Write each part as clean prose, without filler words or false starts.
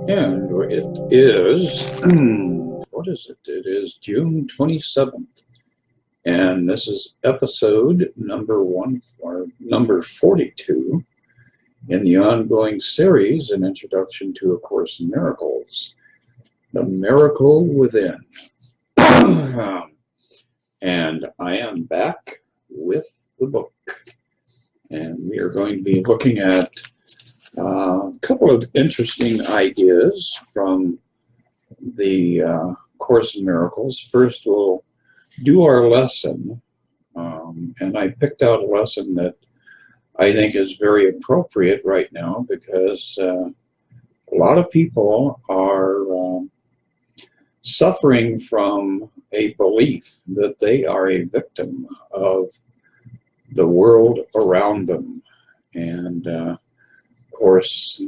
And it is, what is it? It is June 27th. And this is episode number 42 in the ongoing series, An Introduction to A Course in Miracles, The Miracle Within. And I am back with the book. And we are going to be looking at a couple of interesting ideas from the Course in Miracles. First, we'll do our lesson, and I picked out a lesson that I think is very appropriate right now because a lot of people are suffering from a belief that they are a victim of the world around them. And of course,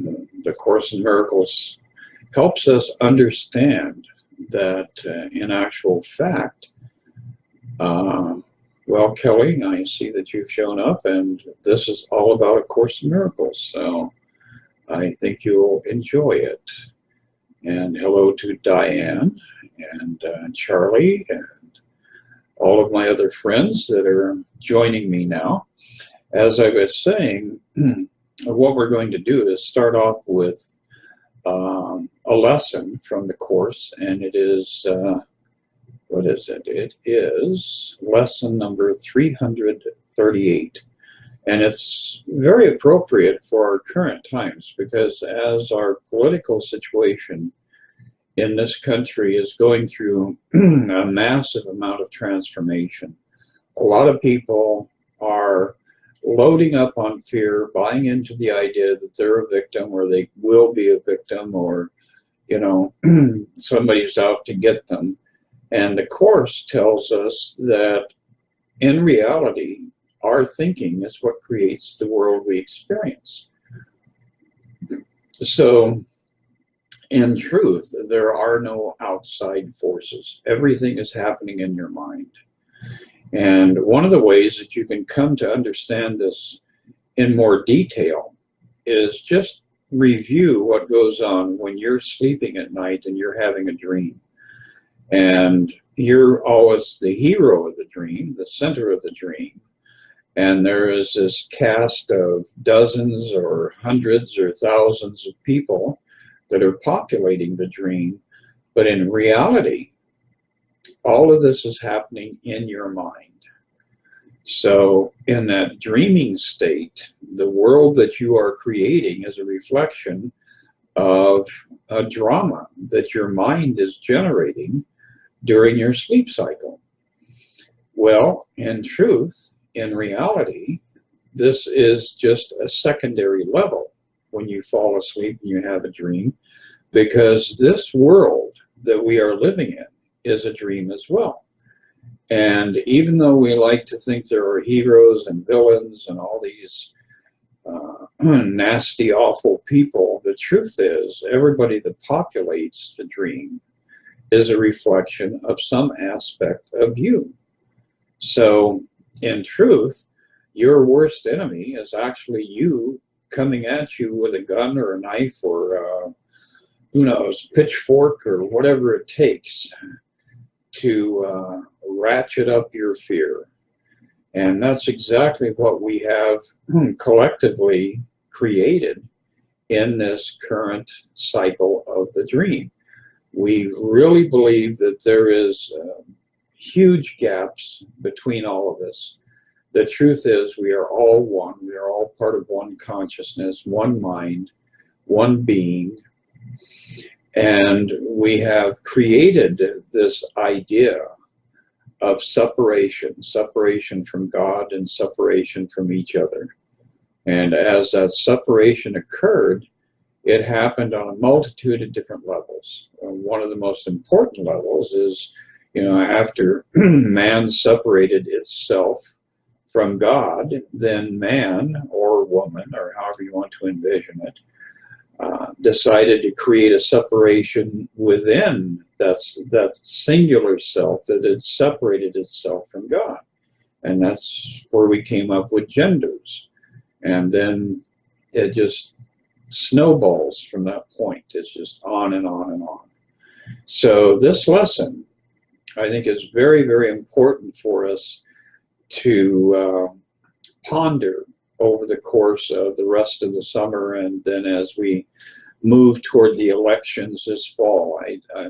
the Course in Miracles helps us understand that in actual fact, well, Kelly, I see that you've shown up, and this is all about A Course in Miracles, so I think you'll enjoy it. And hello to Diane and Charlie and all of my other friends that are joining me now. As I was saying, what we're going to do is start off with a lesson from the Course, and it is, what is it? It is lesson number 338. And it's very appropriate for our current times because as our political situation in this country is going through a massive amount of transformation, a lot of people are loading up on fear, buying into the idea that they're a victim or they will be a victim or, you know, somebody's out to get them. And the Course tells us that in reality, our thinking is what creates the world we experience. So, in truth, there are no outside forces. Everything is happening in your mind. And one of the ways that you can come to understand this in more detail is just review what goes on when you're sleeping at night and you're having a dream. And you're always the hero of the dream, the center of the dream. And there is this cast of dozens or hundreds or thousands of people that are populating the dream. But in reality, all of this is happening in your mind. So in that dreaming state, the world that you are creating is a reflection of a drama that your mind is generating during your sleep cycle. Well, in truth, in reality, this is just a secondary level when you fall asleep and you have a dream, because this world that we are living in is a dream as well. And even though we like to think there are heroes and villains and all these nasty, awful people, the truth is everybody that populates the dream is a reflection of some aspect of you. So in truth, your worst enemy is actually you coming at you with a gun or a knife or who knows, pitchfork or whatever it takes to ratchet up your fear. And that's exactly what we have collectively created in this current cycle of the dream. We really believe that there is huge gaps between all of us. The truth is we are all one. We are all part of one consciousness, one mind, one being. And we have created this idea of separation from God and separation from each other. And as that separation occurred, it happened on a multitude of different levels. One of the most important levels is, you know, after man separated itself from God, then man or woman, or however you want to envision it, decided to create a separation within that singular self that had separated itself from God. And that's where we came up with genders. And then it just snowballs from that point. It's just on and on and on. So this lesson, I think, is very, very important for us to ponder over the course of the rest of the summer, and then as we move toward the elections this fall.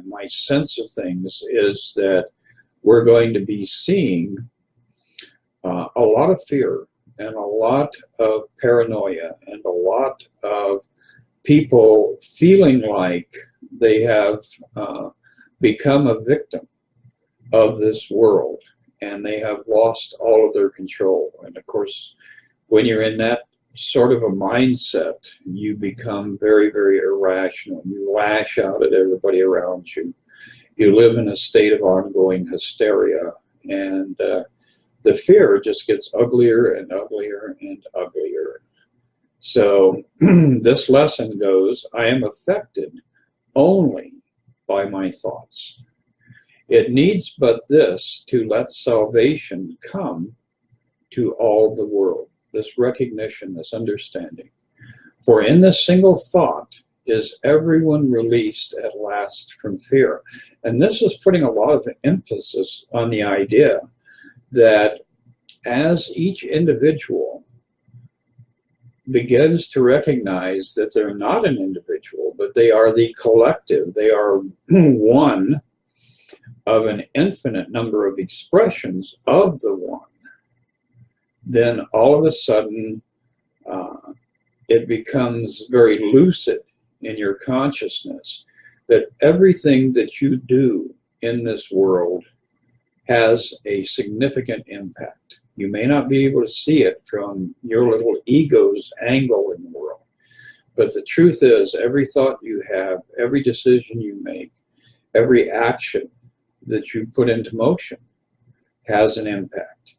My sense of things is that we're going to be seeing a lot of fear and a lot of paranoia and a lot of people feeling like they have become a victim of this world and they have lost all of their control. And of course, when you're in that sort of a mindset, you become very, very irrational. You lash out at everybody around you. You live in a state of ongoing hysteria, and the fear just gets uglier and uglier and uglier. So this lesson goes, I am affected only by my thoughts. It needs but this to let salvation come to all the world. This recognition, this understanding. For in this single thought is everyone released at last from fear. And this is putting a lot of emphasis on the idea that as each individual begins to recognize that they're not an individual, but they are the collective, they are one of an infinite number of expressions of the one, then all of a sudden it becomes very lucid in your consciousness that everything that you do in this world has a significant impact. You may not be able to see it from your little ego's angle in the world, but the truth is every thought you have, every decision you make, every action that you put into motion has an impact.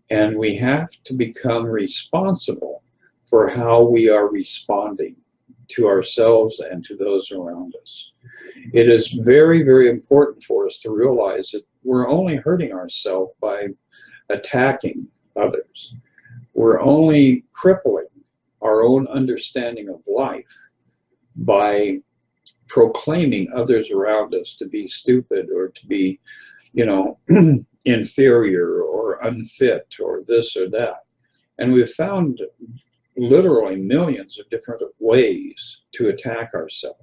And we have to become responsible for how we are responding to ourselves and to those around us. It is very, very important for us to realize that we're only hurting ourselves by attacking others. We're only crippling our own understanding of life by proclaiming others around us to be stupid or to be, inferior or unfit or this or that. And we've found literally millions of different ways to attack ourselves.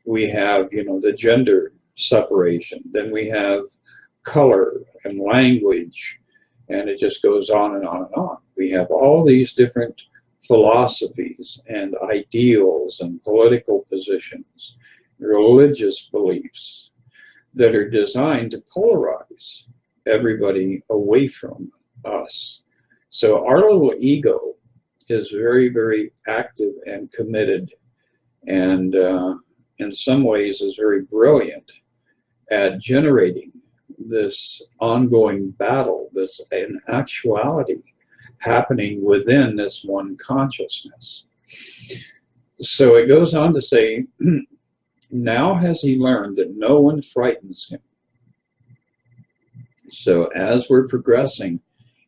We have, the gender separation. Then we have color and language, and it just goes on and on and on. We have all these different philosophies and ideals and political positions, religious beliefs that are designed to polarize everybody away from us. So our little ego is very, very active and committed, and in some ways is very brilliant at generating this ongoing battle, this in actuality happening within this one consciousness. So it goes on to say, now has he learned that no one frightens him. So as we're progressing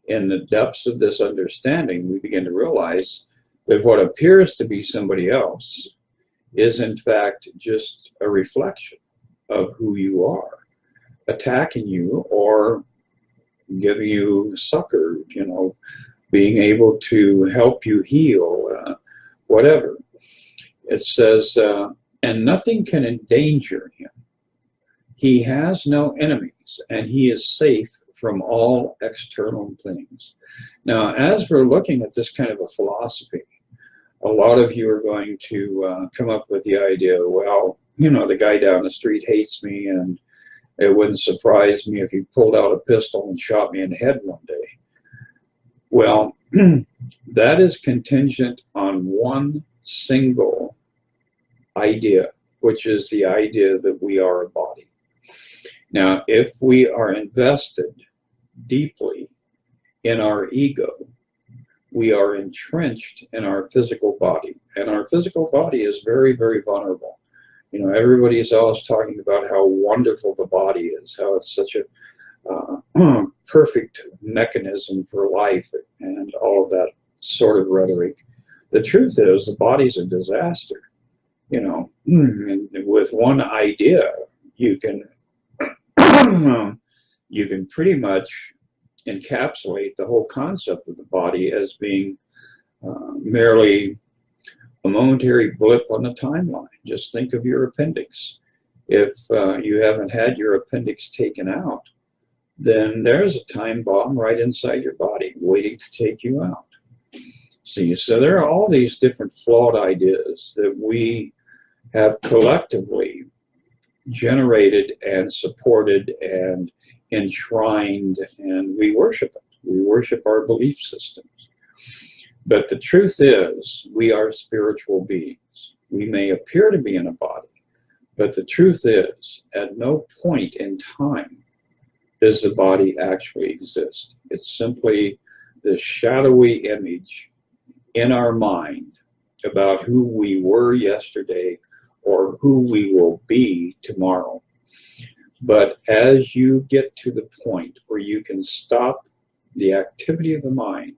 in the depths of this understanding, we begin to realize that what appears to be somebody else is in fact just a reflection of who you are, attacking you or giving you succor, being able to help you heal, whatever. It says, and nothing can endanger him. He has no enemies, and he is safe from all external things. Now, as we're looking at this kind of a philosophy, a lot of you are going to come up with the idea, well, the guy down the street hates me, and it wouldn't surprise me if he pulled out a pistol and shot me in the head one day. Well, that is contingent on one single idea, which is the idea that we are a body. Now, if we are invested deeply in our ego, we are entrenched in our physical body, and our physical body is very, very vulnerable. Everybody is always talking about how wonderful the body is, how it's such a perfect mechanism for life, and all of that sort of rhetoric. The truth is, the body's a disaster. You know, and with one idea, you can you can pretty much encapsulate the whole concept of the body as being merely a momentary blip on the timeline. Just think of your appendix. If you haven't had your appendix taken out, then there's a time bomb right inside your body waiting to take you out. See, so there are all these different flawed ideas that we have collectively generated and supported and enshrined, and we worship it. We worship our belief systems. But the truth is, we are spiritual beings. We may appear to be in a body, but the truth is, at no point in time does the body actually exist. It's simply the shadowy image in our mind about who we were yesterday or who we will be tomorrow. But as you get to the point where you can stop the activity of the mind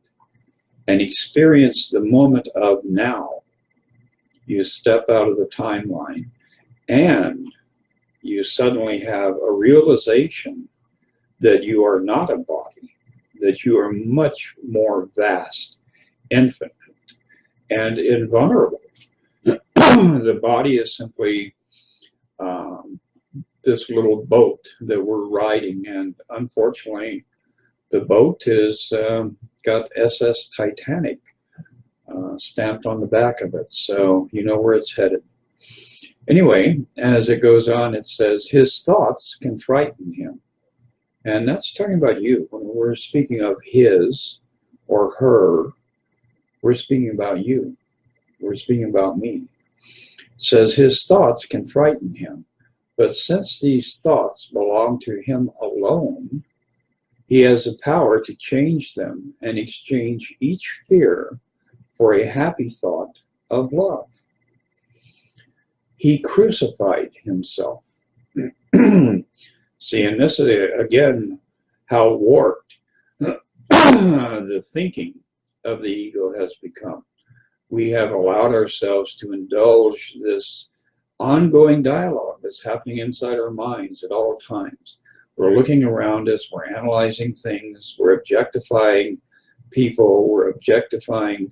and experience the moment of now, you step out of the timeline and you suddenly have a realization that you are not a body, that you are much more vast, infinite, and invulnerable. The body is simply this little boat that we're riding, and unfortunately, the boat is got SS Titanic stamped on the back of it, so you know where it's headed. Anyway, as it goes on, it says, his thoughts can frighten him. And that's talking about you. When we're speaking of his or her, we're speaking about you. We're speaking about me. It says his thoughts can frighten him. But since these thoughts belong to him alone, he has the power to change them and exchange each fear for a happy thought of love. He crucified himself. See, and this is, again, how warped the thinking of the ego has become. We have allowed ourselves to indulge this ongoing dialogue that's happening inside our minds at all times. We're looking around us, we're analyzing things, we're objectifying people, we're objectifying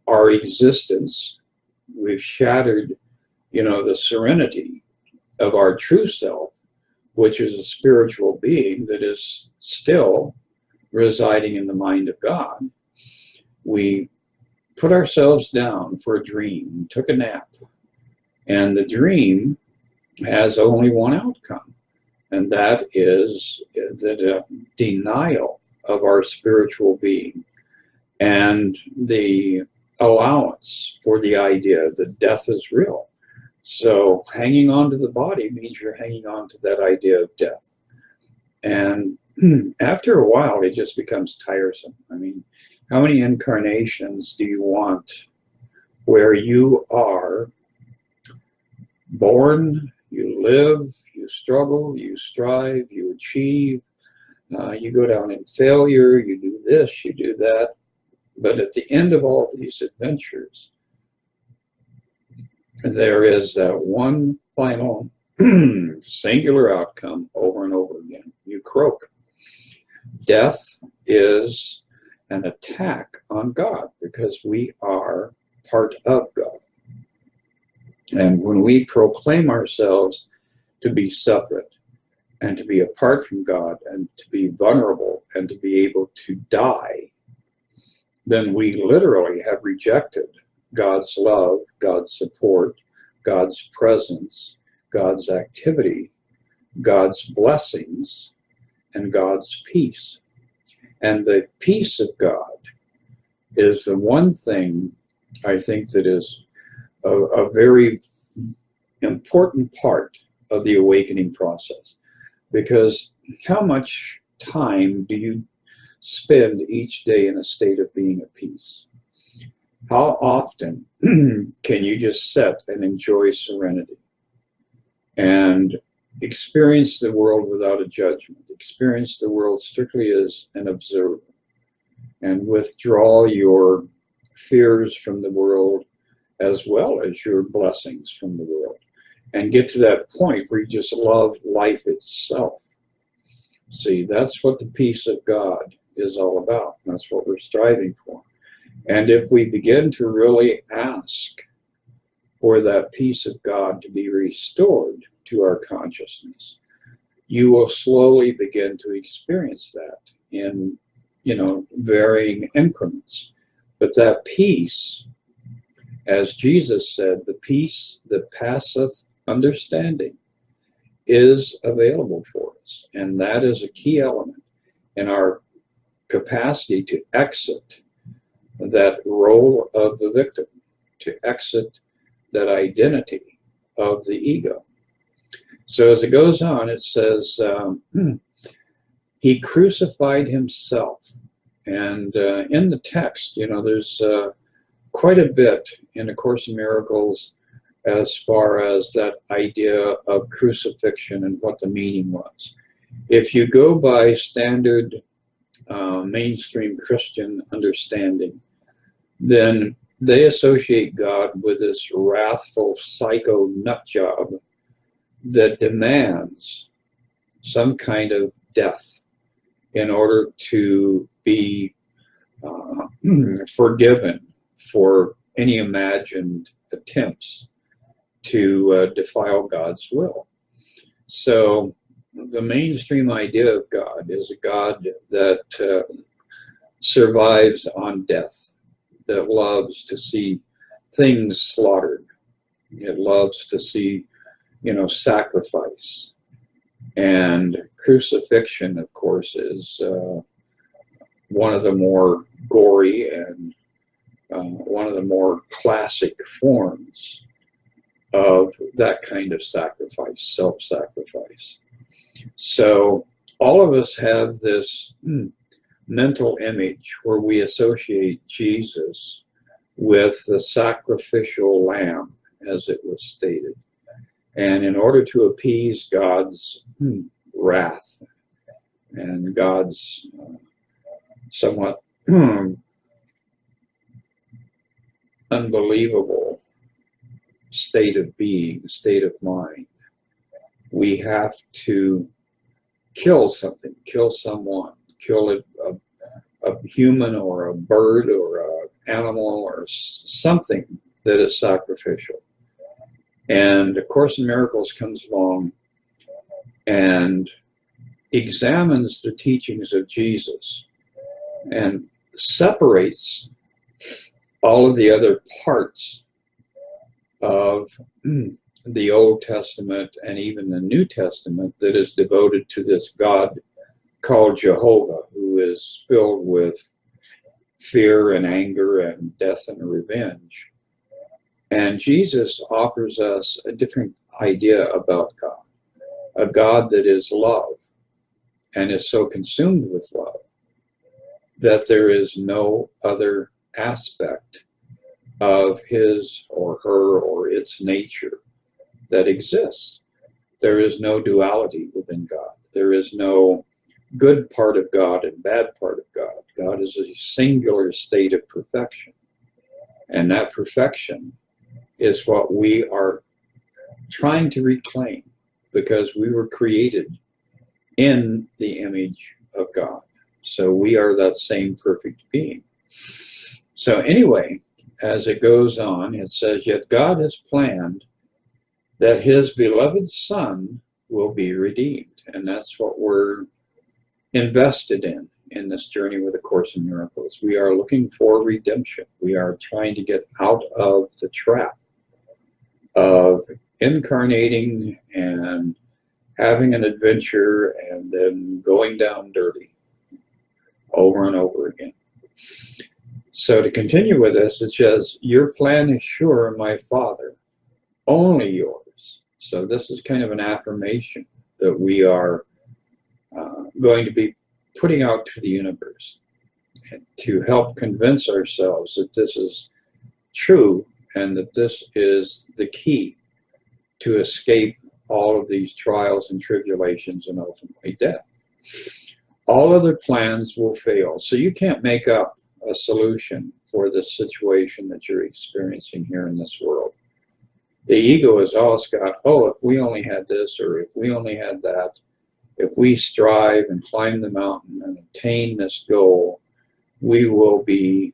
our existence. We've shattered, the serenity of our true self, which is a spiritual being that is still residing in the mind of God. We put ourselves down for a dream, took a nap, and the dream has only one outcome, and that is the denial of our spiritual being and the allowance for the idea that death is real. So hanging on to the body means you're hanging on to that idea of death. And after a while, it just becomes tiresome. I mean, how many incarnations do you want where you are born, you live, you struggle, you strive, you achieve, you go down in failure, you do this, you do that. But at the end of all these adventures, there is that one final singular outcome over and over again. You croak. Death is an attack on God because we are part of God. And when we proclaim ourselves to be separate and to be apart from God and to be vulnerable and to be able to die, then we literally have rejected God's love, God's support, God's presence, God's activity, God's blessings, and God's peace. And the peace of God is the one thing I think that is a very important part of the awakening process. Because how much time do you spend each day in a state of being at peace? How often can you just sit and enjoy serenity and experience the world without a judgment, experience the world strictly as an observer, and withdraw your fears from the world as well as your blessings from the world, and get to that point where you just love life itself. See, that's what the peace of God is all about. That's what we're striving for. And if we begin to really ask for that peace of God to be restored to our consciousness, you will slowly begin to experience that in, varying increments. But that peace, as Jesus said, the peace that passeth understanding, is available for us. And that is a key element in our capacity to exit that role of the victim, to exit that identity of the ego. So as it goes on, it says, he crucified himself. And in the text, there's quite a bit in A Course in Miracles as far as that idea of crucifixion and what the meaning was. If you go by standard mainstream Christian understanding, then they associate God with this wrathful psycho nutjob that demands some kind of death in order to be forgiven for any imagined attempts to defile God's will. So the mainstream idea of God is a God that survives on death, that loves to see things slaughtered. It loves to see, sacrifice. And crucifixion, of course, is one of the more gory and one of the more classic forms of that kind of sacrifice, self-sacrifice. So all of us have this mental image where we associate Jesus with the sacrificial lamb, as it was stated. And in order to appease God's wrath and God's somewhat unbelievable state of being, state of mind, we have to kill something, kill someone, kill a human or a bird or an animal or something that is sacrificial. And A Course in Miracles comes along and examines the teachings of Jesus and separates all of the other parts of the Old Testament and even the New Testament that is devoted to this God called Jehovah, who is filled with fear and anger and death and revenge. And Jesus offers us a different idea about God, a God that is love and is so consumed with love that there is no other aspect of his or her or its nature that exists. There is no duality within God. There is no good part of God and bad part of God. God is a singular state of perfection. And that perfection is what we are trying to reclaim, because we were created in the image of God. So we are that same perfect being. So anyway, as it goes on, it says, yet God has planned that his beloved Son will be redeemed. And that's what we're invested in this journey with A Course in Miracles. We are looking for redemption. We are trying to get out of the trap of incarnating and having an adventure and then going down dirty over and over again. So to continue with this, it says, your plan is sure, my Father, only yours. So this is kind of an affirmation that we are going to be putting out to the universe to help convince ourselves that this is true and that this is the key to escape all of these trials and tribulations and ultimately death. All other plans will fail. So you can't make up a solution for the situation that you're experiencing here in this world. The ego has always got, oh, if we only had this, or if we only had that, if we strive and climb the mountain and attain this goal, we will be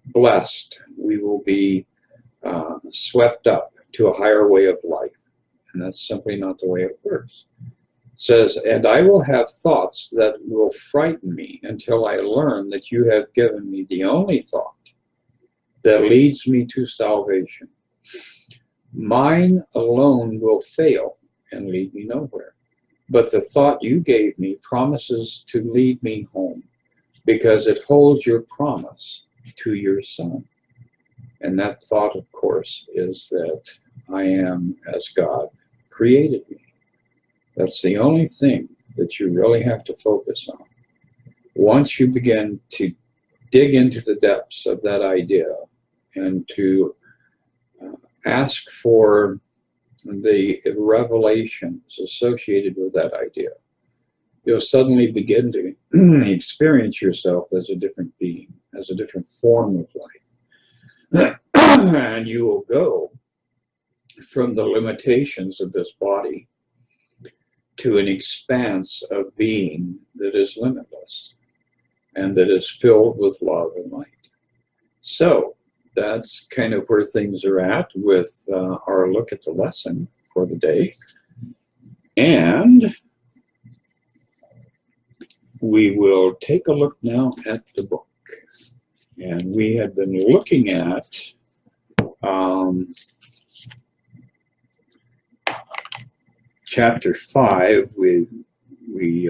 blessed. We will be swept up to a higher way of life. And that's simply not the way it works. It says, and I will have thoughts that will frighten me until I learn that you have given me the only thought that leads me to salvation. Mine alone will fail and lead me nowhere. But the thought you gave me promises to lead me home, because it holds your promise to your Son. And that thought, of course, is that I am as God created me. That's the only thing that you really have to focus on. Once you begin to dig into the depths of that idea and to ask for the revelations associated with that idea, you'll suddenly begin to experience yourself as a different being, as a different form of life. And you will go from the limitations of this body to an expanse of being that is limitless and that is filled with love and light. So that's kind of where things are at with our look at the lesson for the day. And we will take a look now at the book. And we have been looking at chapter 5. We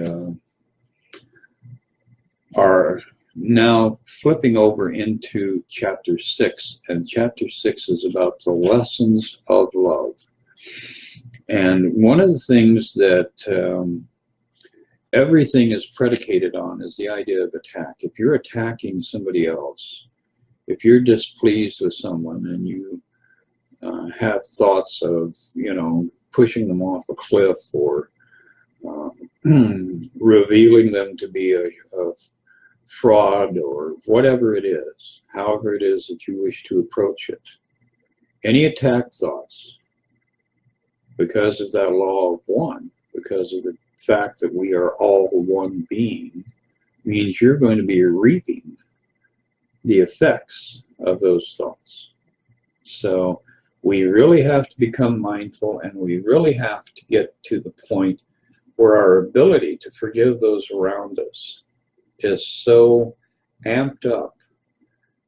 are now flipping over into chapter 6, and chapter 6 is about the lessons of love. And one of the things that everything is predicated on is the idea of attack. If you're attacking somebody else, if you're displeased with someone and you have thoughts of, pushing them off a cliff or revealing them to be a fraud or whatever it is, however it is that you wish to approach it, any attack thoughts, because of that law of one, because of the fact that we are all one being, means you're going to be reaping the effects of those thoughts. So we really have to become mindful, and we really have to get to the point where our ability to forgive those around us is so amped up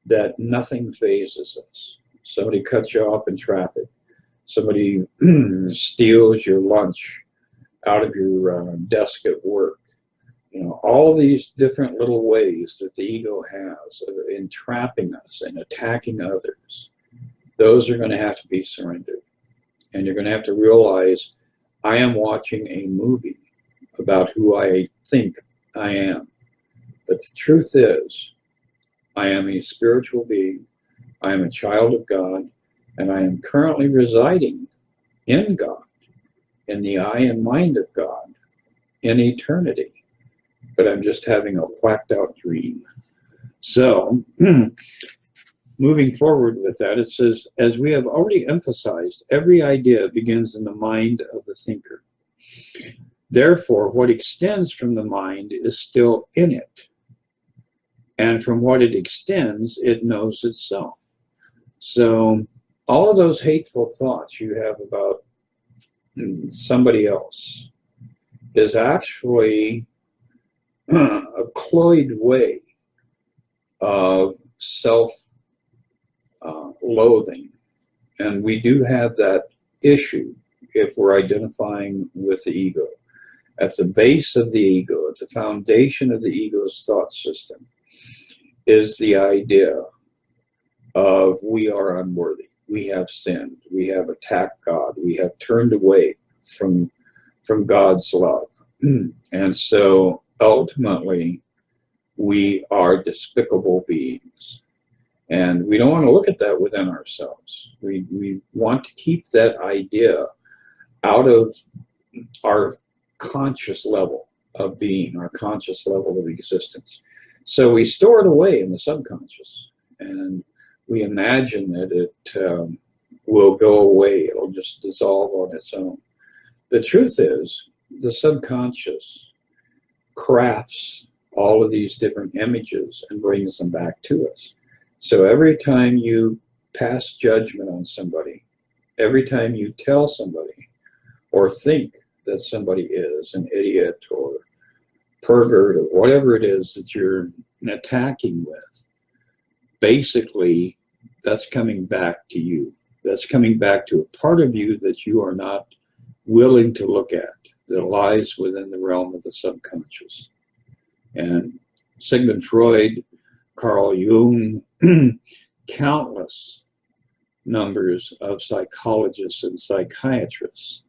that nothing phases us. Somebody cuts you off in traffic. Somebody steals your lunch out of your desk at work. All these different little ways that the ego has of entrapping us and attacking others, those are going to have to be surrendered. And you're going to have to realize, I am watching a movie about who I think I am. But the truth is, I am a spiritual being, I am a child of God, and I am currently residing in God, in the eye and mind of God, in eternity. But I'm just having a whacked out dream. So, moving forward with that, it says, as we have already emphasized, every idea begins in the mind of the thinker. Therefore, what extends from the mind is still in it. And from what it extends, it knows itself. So all of those hateful thoughts you have about somebody else is actually a cloyed way of self-loathing. And we do have that issue if we're identifying with the ego. At the base of the ego, at the foundation of the ego's thought system, is the idea of we are unworthy, we have sinned, we have attacked God, we have turned away from God's love. And so ultimately, we are despicable beings. And we don't want to look at that within ourselves. We want to keep that idea out of our conscious level of being, our conscious level of existence. So we store it away in the subconscious, and we imagine that it will go away. It'll just dissolve on its own. The truth is, the subconscious crafts all of these different images and brings them back to us. So every time you pass judgment on somebody, every time you tell somebody or think that somebody is an idiot or pervert or whatever it is that you're attacking with, basically that's coming back to you. That's coming back to a part of you that you are not willing to look at, that lies within the realm of the subconscious. And Sigmund Freud, Carl Jung, countless numbers of psychologists and psychiatrists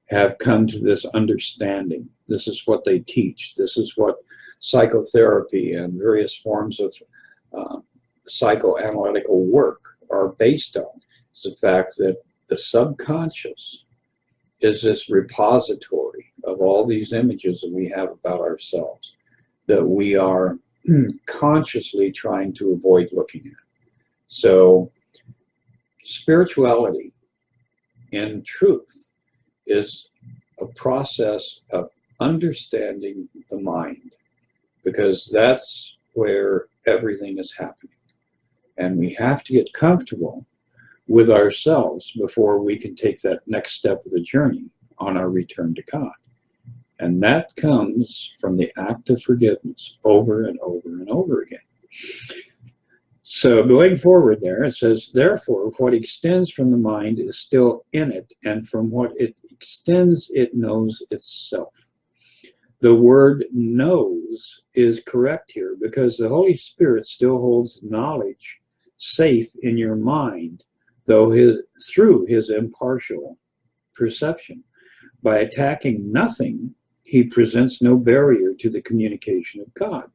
have come to this understanding. This is what they teach. This is what psychotherapy and various forms of psychoanalytical work are based on. It's the fact that the subconscious is this repository of all these images that we have about ourselves that we are consciously trying to avoid looking at. So spirituality, in truth, is a process of understanding the mind, because that's where everything is happening. And we have to get comfortable with ourselves before we can take that next step of the journey on our return to God. And that comes from the act of forgiveness over and over and over again. So going forward there, it says, therefore, what extends from the mind is still in it, and from what it extends, it knows itself. The word knows is correct here, because the Holy Spirit still holds knowledge safe in your mind, though through his impartial perception. By attacking nothing, he presents no barrier to the communication of God.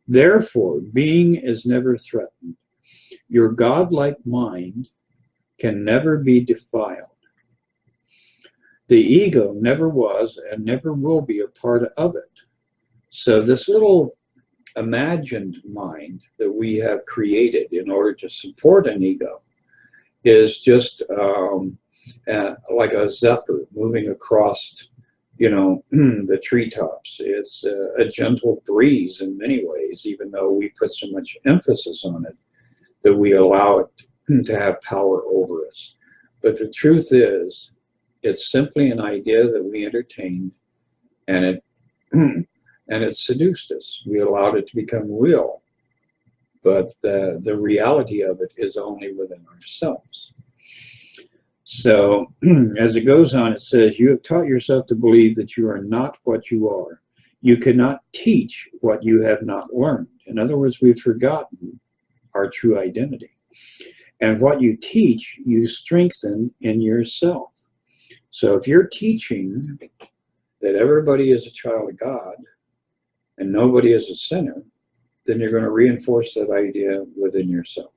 Therefore, being is never threatened. Your godlike mind can never be defiled. The ego never was and never will be a part of it. So this little imagined mind that we have created in order to support an ego is just like a zephyr moving across, the treetops. It's a gentle breeze in many ways, even though we put so much emphasis on it that we allow it to have power over us. But the truth is, it's simply an idea that we entertained, and it seduced us. We allowed it to become real, but the reality of it is only within ourselves. So as it goes on, it says, you have taught yourself to believe that you are not what you are. You cannot teach what you have not learned. In other words, we've forgotten our true identity. And what you teach, you strengthen in yourself. So if you're teaching that everybody is a child of God and nobody is a sinner, then you're going to reinforce that idea within yourself.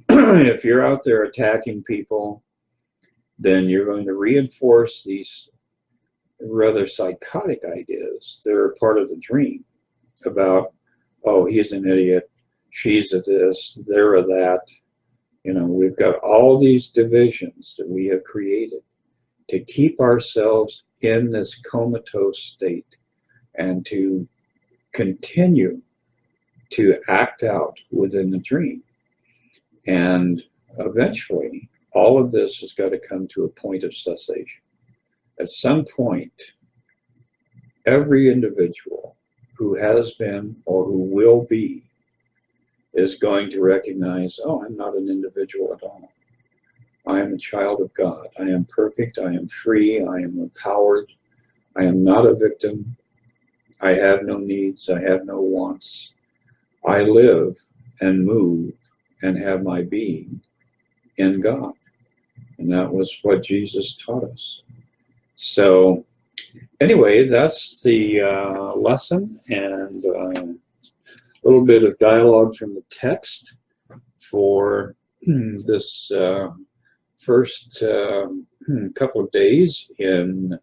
If you're out there attacking people, then you're going to reinforce these rather psychotic ideas that are part of the dream about, oh, he's an idiot, she's a this, they're a that. We've got all these divisions that we have created to keep ourselves in this comatose state and to continue to act out within the dream. And eventually, all of this has got to come to a point of cessation. At some point, every individual who has been or who will be is going to recognize, oh, I'm not an individual at all. I am a child of God. I am perfect. I am free. I am empowered. I am not a victim. I have no needs. I have no wants. I live and move and have my being in God. And that was what Jesus taught us. So anyway, that's the lesson, and a little bit of dialogue from the text for this first couple of days in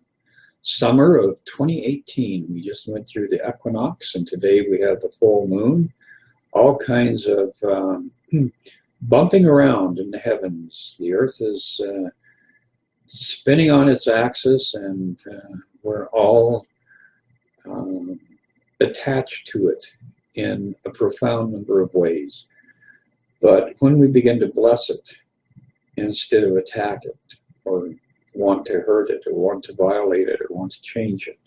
summer of 2018. We just went through the equinox, and today we have the full moon. All kinds of bumping around in the heavens. The Earth is spinning on its axis, and we're all attached to it in a profound number of ways. But when we begin to bless it instead of attack it, or want to hurt it, or want to violate it, or want to change it,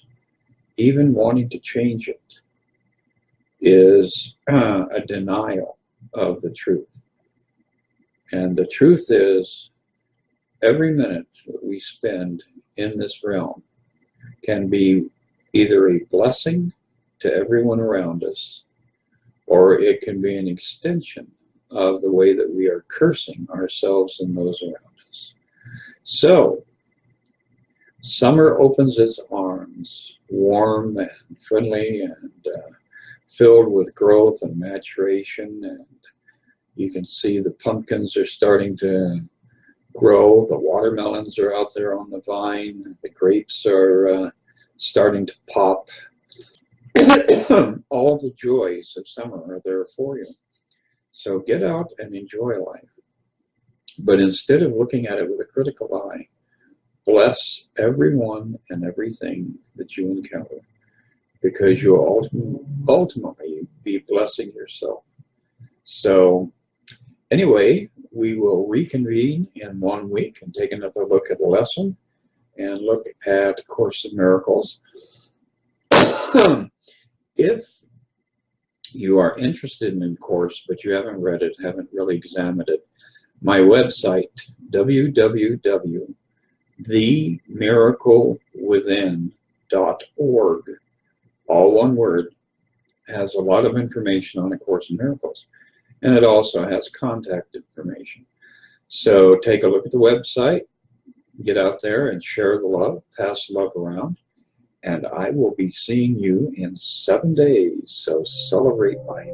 even wanting to change it is a denial of the truth. And the truth is, every minute that we spend in this realm can be either a blessing to everyone around us, or it can be an extension of the way that we are cursing ourselves and those around us. So, summer opens its arms, warm and friendly and filled with growth and maturation, and you can see the pumpkins are starting to grow, the watermelons are out there on the vine, the grapes are starting to pop. All the joys of summer are there for you. So get out and enjoy life. But instead of looking at it with a critical eye, bless everyone and everything that you encounter, because you'll ultimately be blessing yourself. So anyway, we will reconvene in 1 week and take another look at the lesson and look at Course in Miracles. If you are interested in Course, but you haven't read it, haven't really examined it, my website, www.themiraclewithin.org, all one word, has a lot of information on A Course in Miracles. And it also has contact information. So take a look at the website, get out there and share the love, pass the love around, and I will be seeing you in 7 days. So celebrate life.